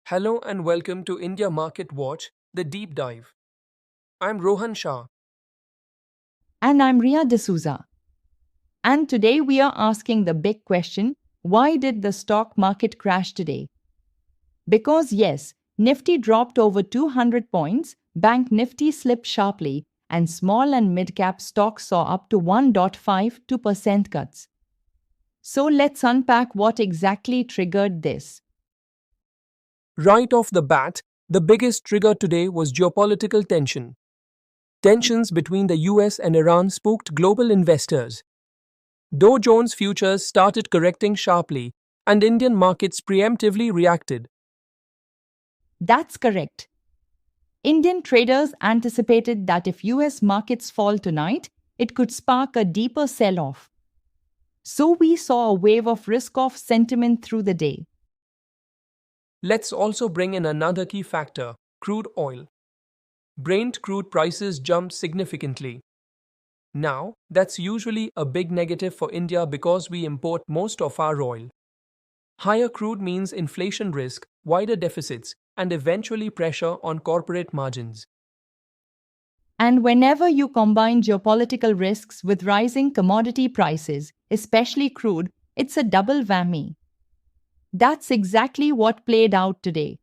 Hello and welcome to India Market Watch, the deep dive. I'm Rohan Shah. And I'm Ria D'Souza. And today we are asking the big question, why did the stock market crash today? Because yes, Nifty dropped over 200 points, Bank Nifty slipped sharply, and small and mid-cap stocks saw up to 1.52% cuts. So let's unpack what exactly triggered this. Right off the bat, the biggest trigger today was geopolitical tension. Tensions between the US and Iran spooked global investors. Dow Jones Futures started correcting sharply, and Indian markets preemptively reacted. That's correct. Indian traders anticipated that if US markets fall tonight, it could spark a deeper sell off. So we saw a wave of risk off sentiment through the day. Let's also bring in another key factor, crude oil. Brent crude prices jumped significantly. Now, that's usually a big negative for India because we import most of our oil. Higher crude means inflation risk, wider deficits, and eventually pressure on corporate margins. And whenever you combine geopolitical risks with rising commodity prices, especially crude, it's a double whammy. That's exactly what played out today.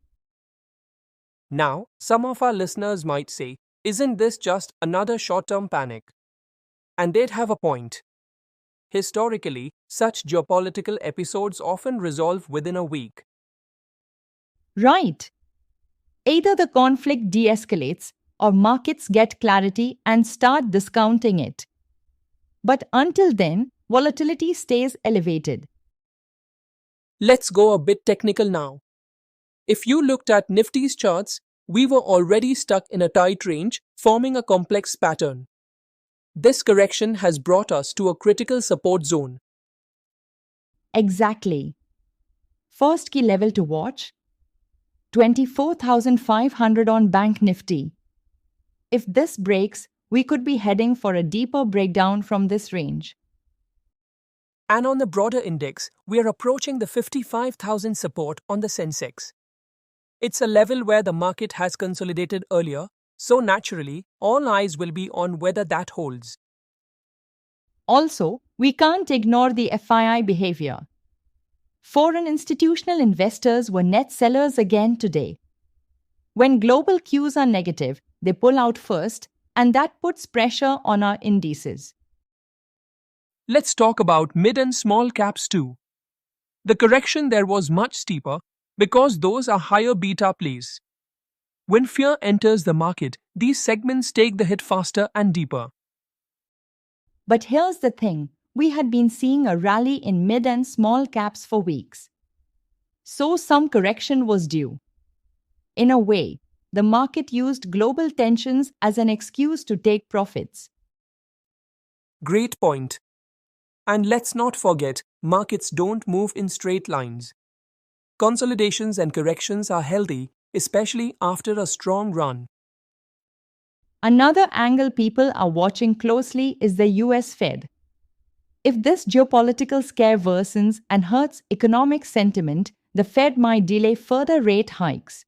Now, some of our listeners might say, isn't this just another short term panic? And they'd have a point. Historically, such geopolitical episodes often resolve within a week. Right. Either the conflict de escalates or markets get clarity and start discounting it. But until then, volatility stays elevated. Let's go a bit technical now. If you looked at Nifty's charts, we were already stuck in a tight range, forming a complex pattern. This correction has brought us to a critical support zone. Exactly. First key level to watch 24,500 on Bank Nifty. If this breaks, we could be heading for a deeper breakdown from this range. And on the broader index, we are approaching the 55,000 support on the Sensex. It's a level where the market has consolidated earlier, so naturally, all eyes will be on whether that holds. Also, we can't ignore the FII behavior. Foreign institutional investors were net sellers again today. When global cues are negative, they pull out first, and that puts pressure on our indices. Let's talk about mid and small caps too. The correction there was much steeper because those are higher beta plays. When fear enters the market, these segments take the hit faster and deeper. But here's the thing, we had been seeing a rally in mid and small caps for weeks. So some correction was due. In a way, the market used global tensions as an excuse to take profits. Great point. And let's not forget, markets don't move in straight lines. Consolidations and corrections are healthy, especially after a strong run. Another angle people are watching closely is the US Fed. If this geopolitical scare worsens and hurts economic sentiment, the Fed might delay further rate hikes.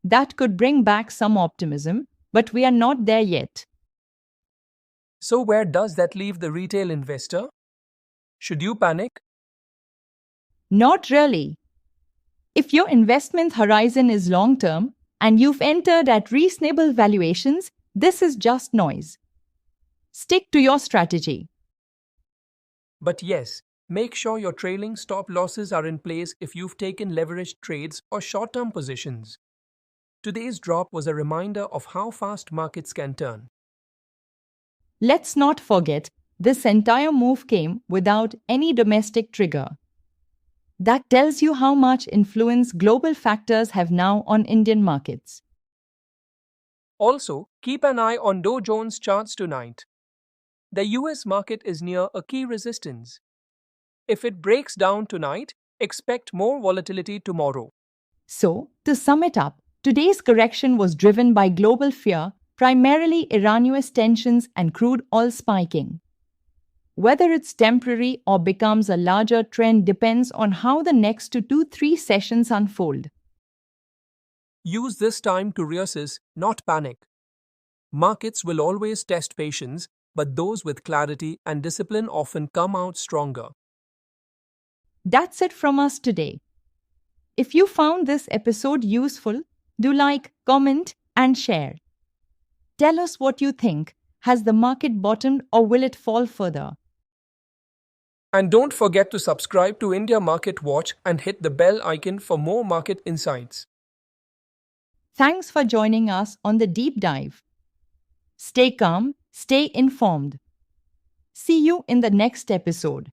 That could bring back some optimism, but we are not there yet. So, where does that leave the retail investor? Should you panic? Not really. If your investment horizon is long term and you've entered at reasonable valuations, this is just noise. Stick to your strategy. But yes, make sure your trailing stop losses are in place if you've taken leveraged trades or short term positions. Today's drop was a reminder of how fast markets can turn. Let's not forget, this entire move came without any domestic trigger. That tells you how much influence global factors have now on Indian markets. Also, keep an eye on Dow Jones charts tonight. The US market is near a key resistance. If it breaks down tonight, expect more volatility tomorrow. So, to sum it up, today's correction was driven by global fear, primarily Iran-US tensions and crude oil spiking. Whether it's temporary or becomes a larger trend depends on how the next 2 to 3 sessions unfold. Use this time to reassess, not panic. Markets will always test patience, but those with clarity and discipline often come out stronger. That's it from us today. If you found this episode useful, do like, comment, and share. Tell us what you think. Has the market bottomed or will it fall further? And don't forget to subscribe to India Market Watch and hit the bell icon for more market insights. Thanks for joining us on the deep dive. Stay calm, stay informed. See you in the next episode.